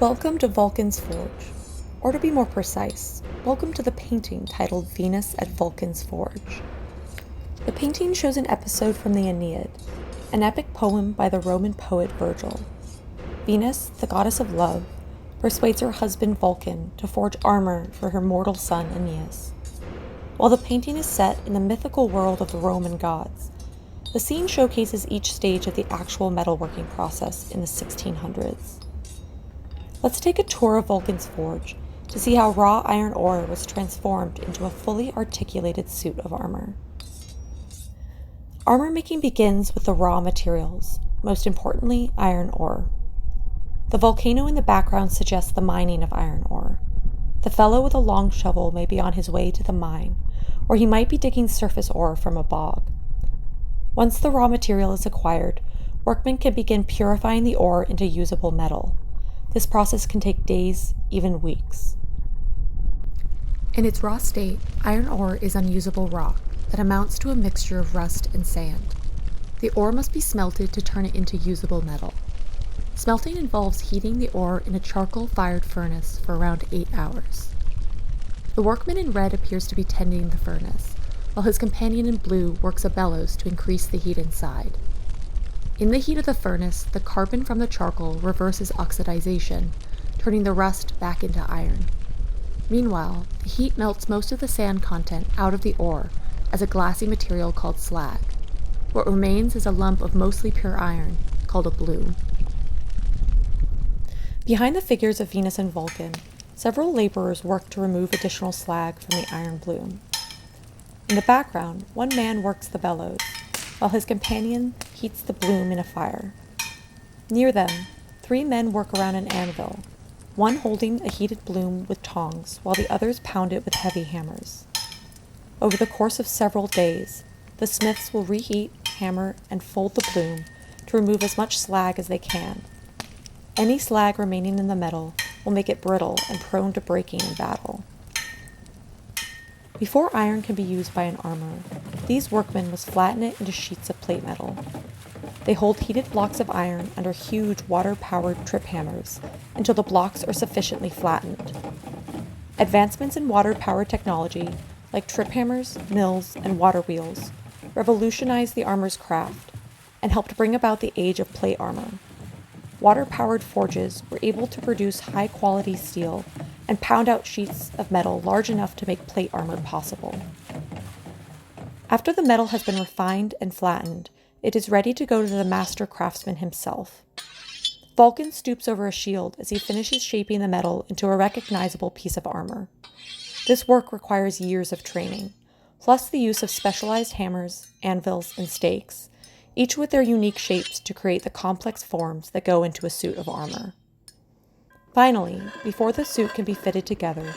Welcome to Vulcan's Forge, or to be more precise, welcome to the painting titled Venus at Vulcan's Forge. The painting shows an episode from the Aeneid, an epic poem by the Roman poet Virgil. Venus, the goddess of love, persuades her husband Vulcan to forge armor for her mortal son Aeneas. While the painting is set in the mythical world of the Roman gods, the scene showcases each stage of the actual metalworking process in the 1600s. Let's take a tour of Vulcan's Forge to see how raw iron ore was transformed into a fully articulated suit of armor. Armor making begins with the raw materials, most importantly, iron ore. The volcano in the background suggests the mining of iron ore. The fellow with a long shovel may be on his way to the mine, or he might be digging surface ore from a bog. Once the raw material is acquired, workmen can begin purifying the ore into usable metal. This process can take days, even weeks. In its raw state, iron ore is unusable rock that amounts to a mixture of rust and sand. The ore must be smelted to turn it into usable metal. Smelting involves heating the ore in a charcoal-fired furnace for around 8 hours. The workman in red appears to be tending the furnace, while his companion in blue works a bellows to increase the heat inside. In the heat of the furnace, the carbon from the charcoal reverses oxidization, turning the rust back into iron. Meanwhile, the heat melts most of the sand content out of the ore as a glassy material called slag. What remains is a lump of mostly pure iron, called a bloom. Behind the figures of Venus and Vulcan, several laborers work to remove additional slag from the iron bloom. In the background, one man works the bellows, while his companion heats the bloom in a fire. Near them, 3 men work around an anvil, one holding a heated bloom with tongs, while the others pound it with heavy hammers. Over the course of several days, the smiths will reheat, hammer, and fold the bloom to remove as much slag as they can. Any slag remaining in the metal will make it brittle and prone to breaking in battle. Before iron can be used by an armorer, these workmen must flatten it into sheets of plate metal. They hold heated blocks of iron under huge water-powered trip hammers until the blocks are sufficiently flattened. Advancements in water-powered technology, like trip hammers, mills, and water wheels, revolutionized the armorer's craft and helped bring about the age of plate armor. Water-powered forges were able to produce high-quality steel and pound out sheets of metal large enough to make plate armor possible. After the metal has been refined and flattened, it is ready to go to the master craftsman himself. Vulcan stoops over a shield as he finishes shaping the metal into a recognizable piece of armor. This work requires years of training, plus the use of specialized hammers, anvils, and stakes, each with their unique shapes to create the complex forms that go into a suit of armor. Finally, before the suit can be fitted together,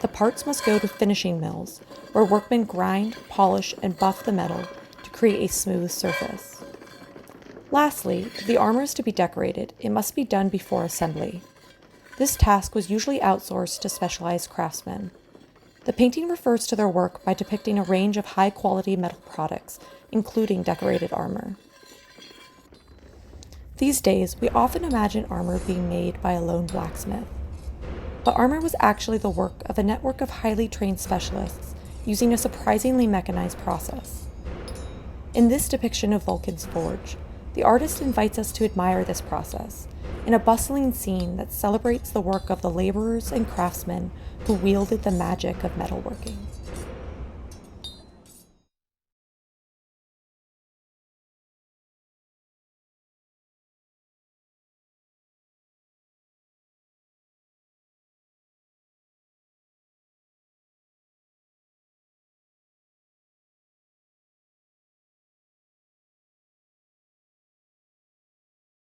the parts must go to finishing mills, where workmen grind, polish, and buff the metal to create a smooth surface. Lastly, if the armor is to be decorated, it must be done before assembly. This task was usually outsourced to specialized craftsmen. The painting refers to their work by depicting a range of high-quality metal products, including decorated armor. These days, we often imagine armor being made by a lone blacksmith. But armor was actually the work of a network of highly trained specialists using a surprisingly mechanized process. In this depiction of Vulcan's Forge, the artist invites us to admire this process in a bustling scene that celebrates the work of the laborers and craftsmen who wielded the magic of metalworking.